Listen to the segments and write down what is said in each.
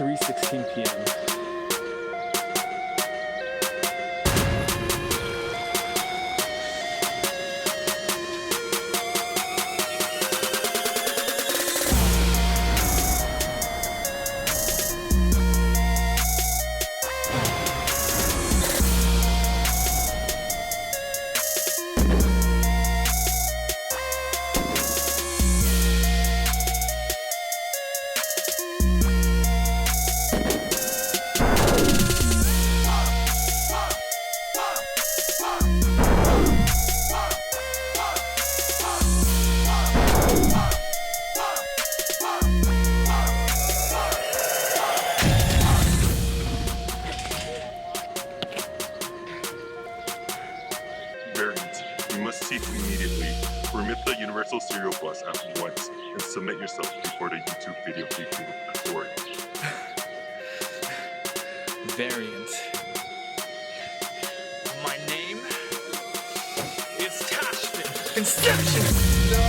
3:16 p.m. You must cease immediately. Remit the Universal Serial Bus at once and submit yourself before the YouTube Videokeeping Authority. Variant. My name is Tashfin. Inception! No!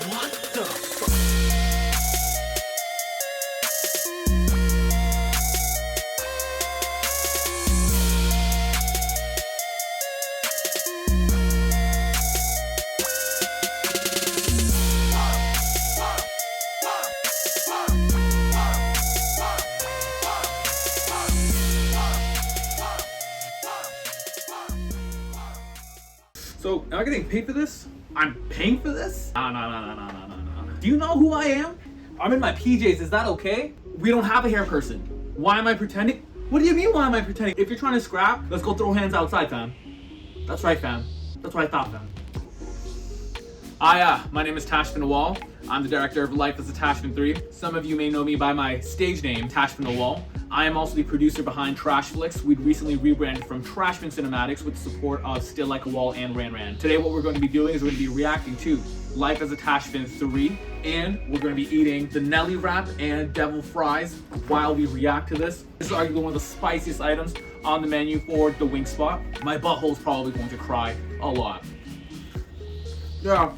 What the fuck? So, am I getting paid for this? I'm paying for this? No. Do you know who I am? I'm in my PJs, is that okay? We don't have a hair person. Why am I pretending? What do you mean, why am I pretending? If you're trying to scrap, let's go throw hands outside, fam. That's right, fam. That's what I thought, fam. My name is Tashfin Wall. I'm the director of Life as a Tashfin 3. Some of you may know me by my stage name, Tashfin Wall. I am also the producer behind Trash Flicks. We'd recently rebranded from Trashfin Cinematics with the support of Still Like a Wall and Ran Ran. Today what we're going to be doing is we're going to be reacting to Life as a Tashfin 3, and we're going to be eating the Nelly wrap and devil fries while we react to this. This is arguably one of the spiciest items on the menu for the wing spot. My butthole's probably going to cry a lot. Yeah,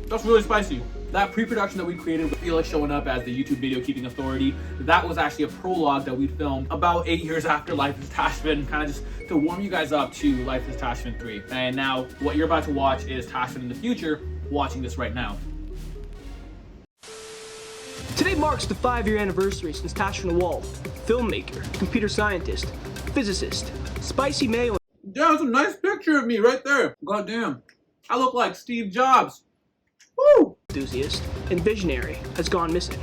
that's really spicy. That pre-production that we created with Felix showing up as the YouTube Video Keeping Authority, that was actually a prologue that we filmed about 8 years after Life as Tashfin, kind of just to warm you guys up to Life as Tashfin 3. And now, what you're about to watch is Tashfin in the future, watching this right now. Today marks the 5-year anniversary since Tashfin Wall, filmmaker, computer scientist, physicist, spicy mayo. Yeah, that's a nice picture of me right there. God damn, I look like Steve Jobs. Woo! Enthusiast and visionary has gone missing.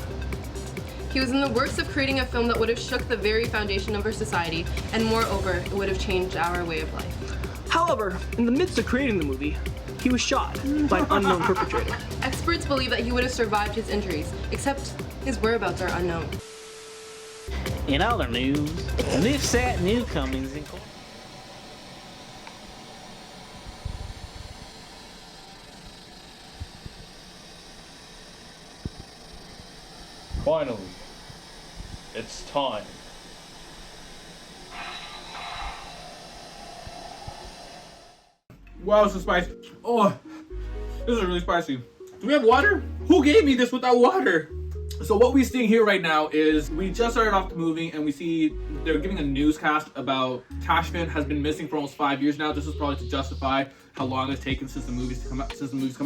He was in the works of creating a film that would have shook the very foundation of our society, and moreover, it would have changed our way of life. However, in the midst of creating the movie, he was shot by an unknown perpetrator. Experts believe that he would have survived his injuries, except his whereabouts are unknown. In other news, this sad new comings in court. Finally, it's time. Wow, this is spicy. Oh, this is really spicy. Do we have water? Who gave me this without water? So what we're seeing here right now is we just started off the movie and we see they're giving a newscast about Tashfin has been missing for almost 5 years now. This is probably to justify how long it's taken since the movies come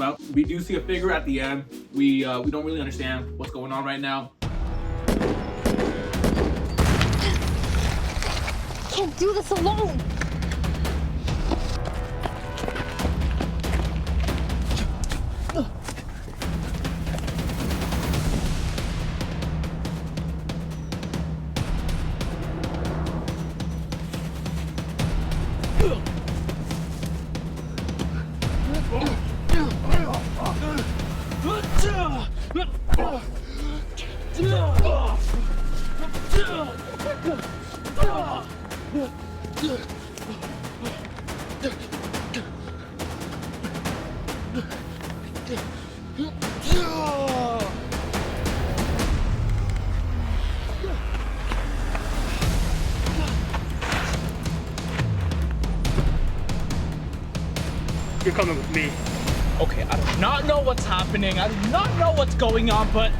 out. We do see a figure at the end. We don't really understand what's going on right now. I can't do this alone. You're coming with me. Okay, I do not know what's happening. I do not know what's going on, but...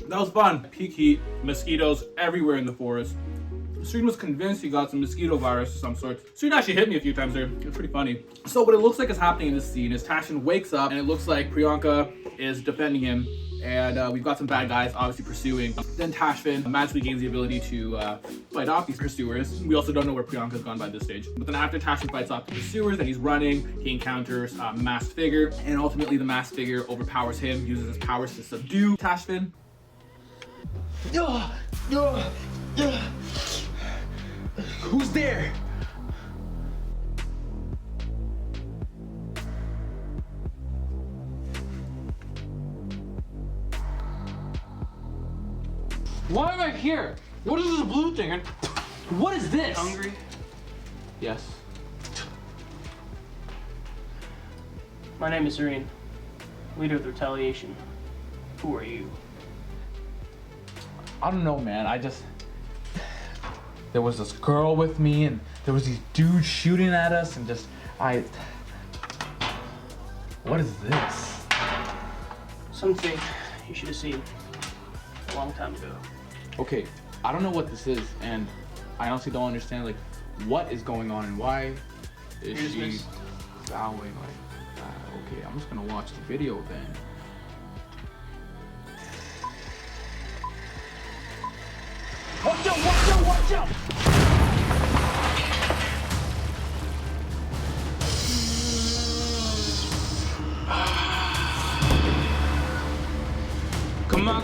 That was fun. Peak heat, mosquitoes everywhere in the forest. Sarin was convinced he got some mosquito virus of some sort. Sarin actually hit me a few times there. It was pretty funny. So what it looks like is happening in this scene is Tashfin wakes up and it looks like Priyanka is defending him. And we've got some bad guys obviously pursuing. Then Tashfin magically gains the ability to fight off these pursuers. We also don't know where Priyanka's gone by this stage. But then after Tashfin fights off the pursuers and he's running, he encounters a masked figure. And ultimately the masked figure overpowers him, uses his powers to subdue Tashfin. Who's there? Why am I here? What is this blue thing? And what is this? Hungry? Yes. My name is Sarin, leader of the Retaliation. Who are you? I don't know, man. There was this girl with me, and there was these dudes shooting at us, and what is this? Something you should have seen a long time ago. Okay, I don't know what this is, and I honestly don't understand, like, what is going on, and why is she vowing like that? Okay, I'm just gonna watch the video then. Watch out, watch out, watch out!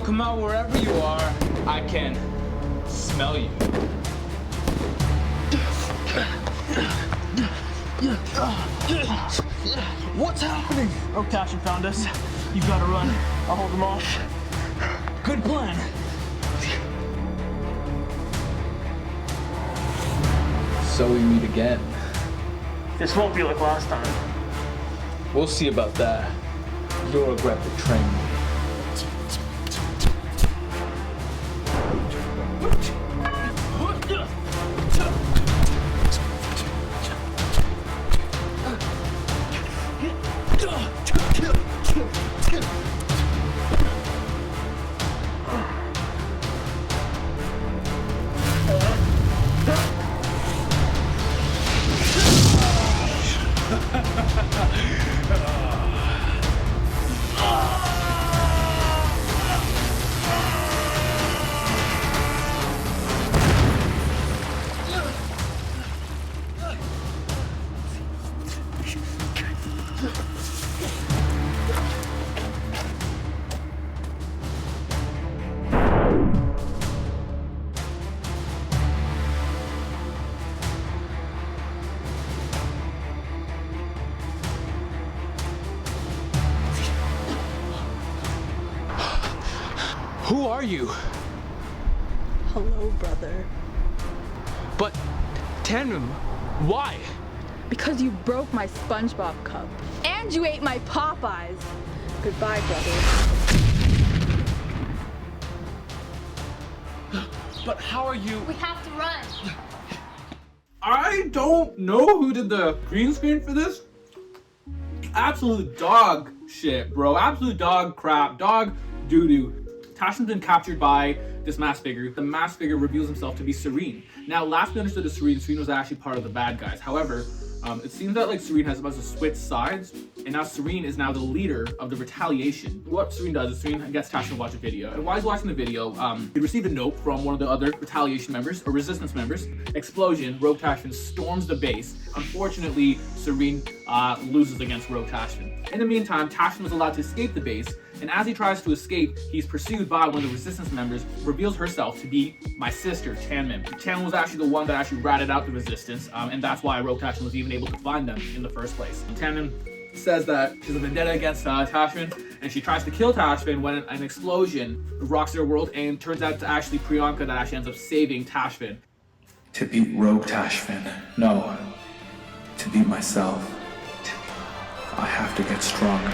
Come on, wherever you are, I can smell you. What's happening? Oh, Tashin found us. You've got to run. I'll hold them off. Good plan. So we meet again. This won't be like last time. We'll see about that. You'll regret betraying me. Who are you? Hello, brother. But, Tandem, why? Because you broke my SpongeBob cup. And you ate my Popeyes. Goodbye, brother. But how are you? We have to run. I don't know who did the green screen for this. Absolute dog shit, bro. Absolute dog crap. Dog doo-doo. Tashfin's been captured by this masked figure. The masked figure reveals himself to be Sarin. Now, last we understood of Sarin was actually part of the bad guys. However, it seems that like Sarin has about to switch sides, and now Sarin is now the leader of the Retaliation. What Sarin does is Sarin gets Tashfin to watch a video, and while he's watching the video, he received a note from one of the other Retaliation members, or Resistance members. Explosion, Rogue Tashfin storms the base. Unfortunately, Sarin loses against Rogue Tashfin. In the meantime, Tashfin was allowed to escape the base, and as he tries to escape, he's pursued by one of the Resistance members, reveals herself to be my sister, Tianmin. Tianmin was actually the one that actually ratted out the Resistance, and that's why Rogue Tashfin was even able to find them in the first place. Tianmin says that she's a vendetta against Tashfin, and she tries to kill Tashfin when an explosion rocks their world, and turns out to actually Priyanka that actually ends up saving Tashfin. To beat Rogue Tashfin, no. To beat myself, I have to get stronger.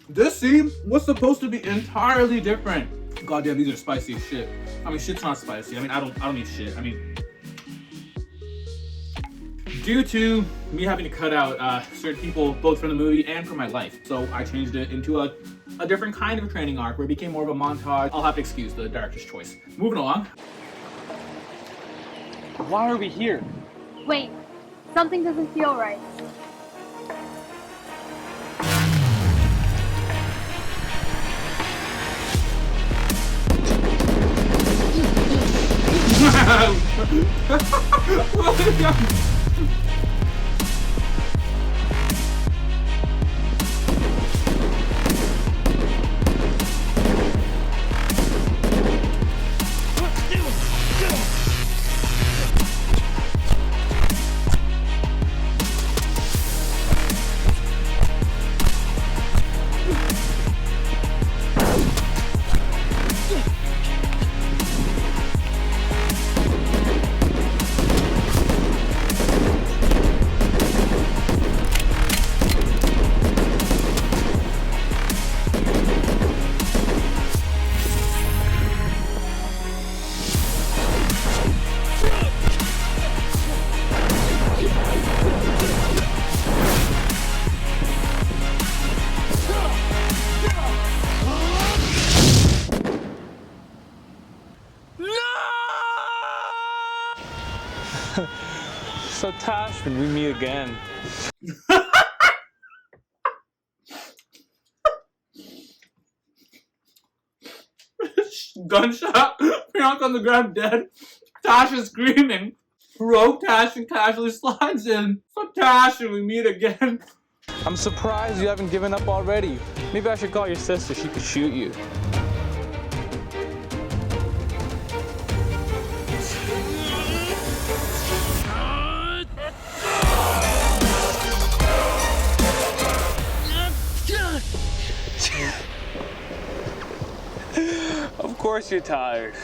This scene was supposed to be entirely different. God damn, these are spicy as shit. I mean, shit's not spicy. I mean, I don't eat shit. I mean, due to me having to cut out certain people, both from the movie and from my life, so I changed it into a different kind of training arc where it became more of a montage. I'll have to excuse the director's choice. Moving along. Why are we here? Wait, something doesn't feel right. So Tashfin, we meet again. Gunshot. Priyanka on the ground dead. Tasha screaming. Rogue Tashfin casually slides in. So Tasha, we meet again. I'm surprised you haven't given up already. Maybe I should call your sister. She could shoot you. Of course you're tired.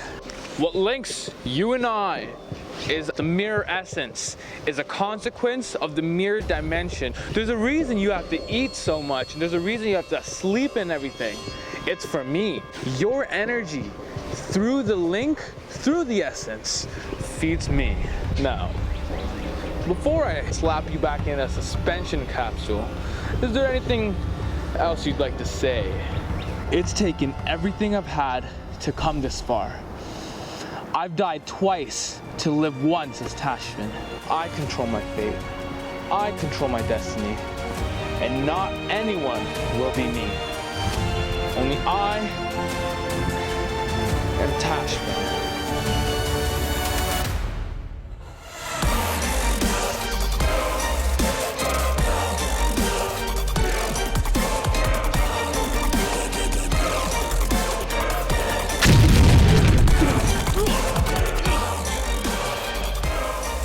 What links you and I is the mirror essence, is a consequence of the mirror dimension. There's a reason you have to eat so much, and there's a reason you have to sleep and everything. It's for me. Your energy through the link, through the essence, feeds me. Now, before I slap you back in a suspension capsule, is there anything else you'd like to say? It's taken everything I've had to come this far. I've died twice to live once as Tashfin. I control my fate. I control my destiny. And not anyone will be me. Only I am Tashfin.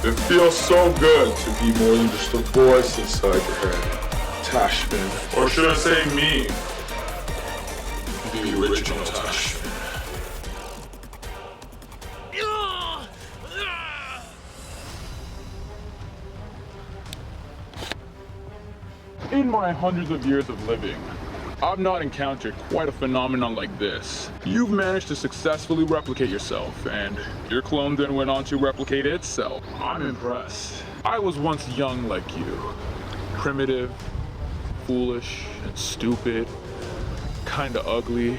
It feels so good to be more than just a voice inside your head. Tashfin. Or should I say me? The original Tashfin. In my hundreds of years of living, I've not encountered quite a phenomenon like this. You've managed to successfully replicate yourself, and your clone then went on to replicate itself. I'm impressed. I was once young like you. Primitive, foolish, and stupid. Kinda ugly.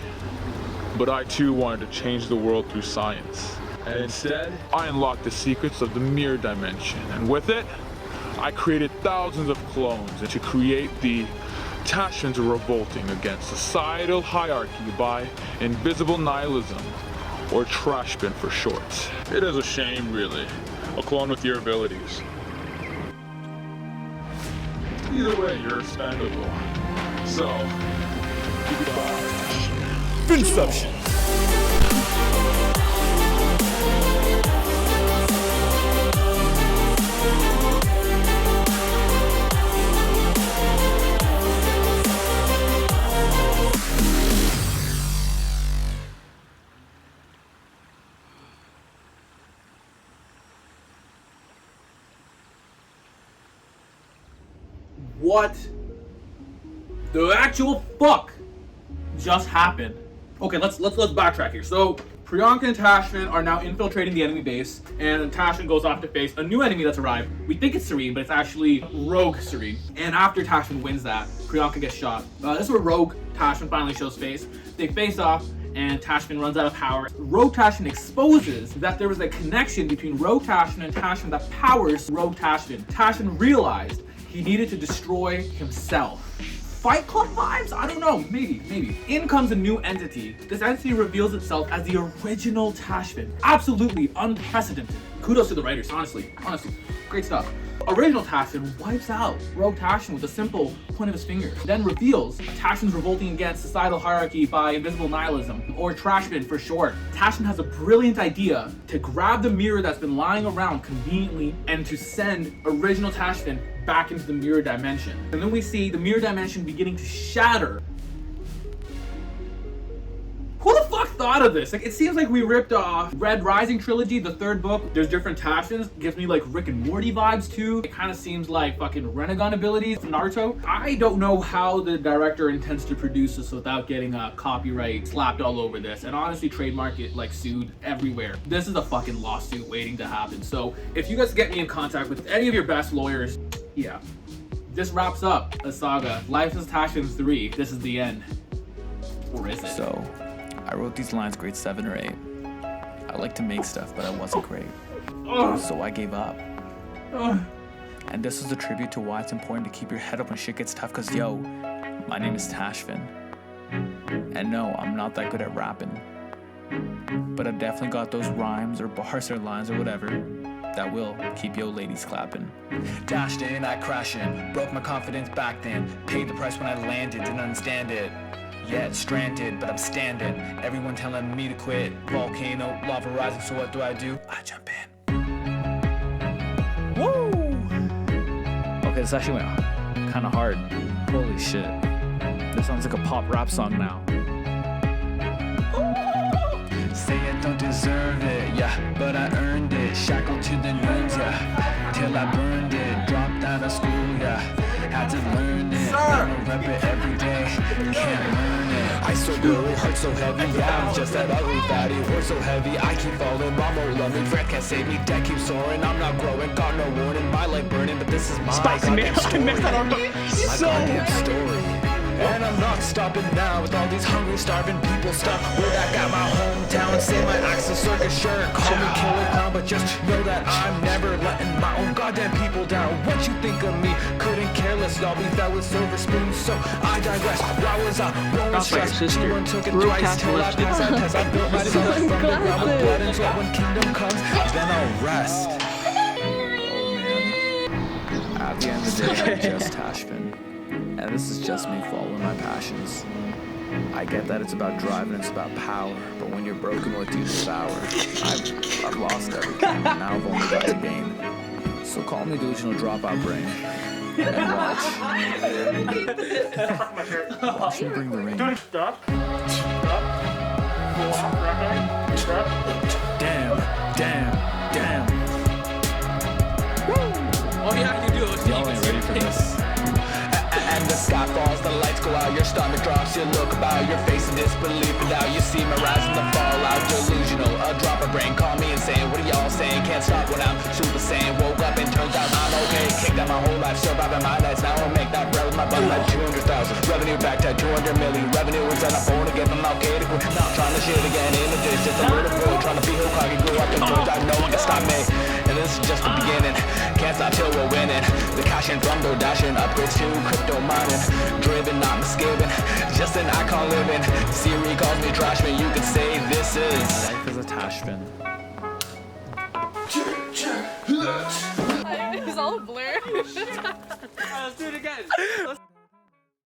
But I too wanted to change the world through science. And instead, I unlocked the secrets of the mirror dimension, and with it, I created thousands of clones to create the Tashfins revolting against societal hierarchy by invisible nihilism, or Tashfin for short. It is a shame, really. A clone with your abilities. Either way, you're expendable. So, goodbye. Inception. What the actual fuck just happened? Okay, let's backtrack here. So Priyanka and Tashfin are now infiltrating the enemy base, and Tashfin goes off to face a new enemy that's arrived. We think it's Sarin, but it's actually Rogue Sarin. And after Tashfin wins that, Priyanka gets shot. This is where Rogue Tashfin finally shows face. They face off, and Tashfin runs out of power. Rogue Tashfin exposes that there was a connection between Rogue Tashfin and Tashfin that powers Rogue Tashfin. Tashfin realized he needed to destroy himself. Fight Club vibes? I don't know, maybe. In comes a new entity. This entity reveals itself as the original Tashfin. Absolutely unprecedented. Kudos to the writers, honestly. Great stuff. Original Tashfin wipes out Rogue Tashfin with a simple point of his finger, then reveals Tashfin's revolting against societal hierarchy by invisible nihilism, or Tashfin for short. Tashfin has a brilliant idea to grab the mirror that's been lying around conveniently and to send original Tashfin back into the mirror dimension. And then we see the mirror dimension beginning to shatter. Who the fuck thought of this? Like, it seems like we ripped off Red Rising Trilogy, the third book. There's different Tashfins. Gives me like Rick and Morty vibes too. It kind of seems like fucking Renegon abilities from Naruto. I don't know how the director intends to produce this without getting a copyright slapped all over this, and honestly trademark it like sued everywhere. This is a fucking lawsuit waiting to happen. So if you guys get me in contact with any of your best lawyers, yeah. This wraps up a saga. Life is Tashfin 3. This is the end. Or is it? So, I wrote these lines grade 7 or 8. I like to make stuff, but I wasn't great. So I gave up. And this is a tribute to why it's important to keep your head up when shit gets tough, cause yo, my name is Tashfin. And no, I'm not that good at rapping. But I definitely got those rhymes or bars or lines or whatever that will keep yo ladies clapping. Dashed in, I crashed in, broke my confidence back then. Paid the price when I landed, didn't understand it. Yet stranded, but I'm standing. Everyone telling me to quit. Volcano, lava rising, so what do? I jump in. Woo! Okay, this actually went kind of hard. Holy shit. This sounds like a pop rap song now. Say I don't deserve it, yeah, but I earned it. Shackled to the nerves, yeah, till I burned it. Dropped out of school, yeah, had to learn it. I'ma rep it every day, can't learn it. I so glory, heart so heavy, yeah, I'm just that ugly fatty. Work so heavy, I keep falling, mom won't love me. Friend can't save me, debt keeps soaring. I'm not growing, got no warning. My life burning, but this is my goddamn story. My goddamn story. And I'm not stopping now with all these hungry, starving people stuck where I got my hometown. Say my accent circus shirt, call me killer clown, but just know that I'm never letting my own goddamn people down. What you think of me? Couldn't care less, y'all be fed with silver spoons. So I digress. Why was I won't stress? G1 took it twice till I passed out, cause I built myself from the ground with blood and sweat. When kingdom comes, then I'll rest. At the end of the day, I'm just Tashfin. And this is just me following my passions. I get that it's about drive and it's about power, but when you're broken, what do you devour? I've lost everything, and now I've only got to gain. So call me delusional dropout brain. Watch him bring the rain. Stop. Go off, right? Damn. Oh yeah, you do. Y'all ain't ready for this. And the sky falls, the lights go out, your stomach drops, you look about, your face in disbelief, and now you see my rise and the fall out, delusional, a drop of brain, call me insane, what are y'all saying, can't stop when I'm super sane, woke up and turns out I'm okay, kicked out my whole life, surviving my nights, now I'll make that bread with my butt like 200,000, revenue back to 200 million, revenue is that I'm born again, I'm okay to quit, now I'm trying to shit again, in the ditch, just a little boy, trying to be who cocky, grew up in Georgia, no one can stop me, and this is just the beginning, can't stop till we're winning, the cash in from dashing, upgrades to crypto mining, driven, not misgiving, just an icon living. Siri calls me Trashfin, you can say this is Life is a Tashfin. It's all a blur. Let's do it again.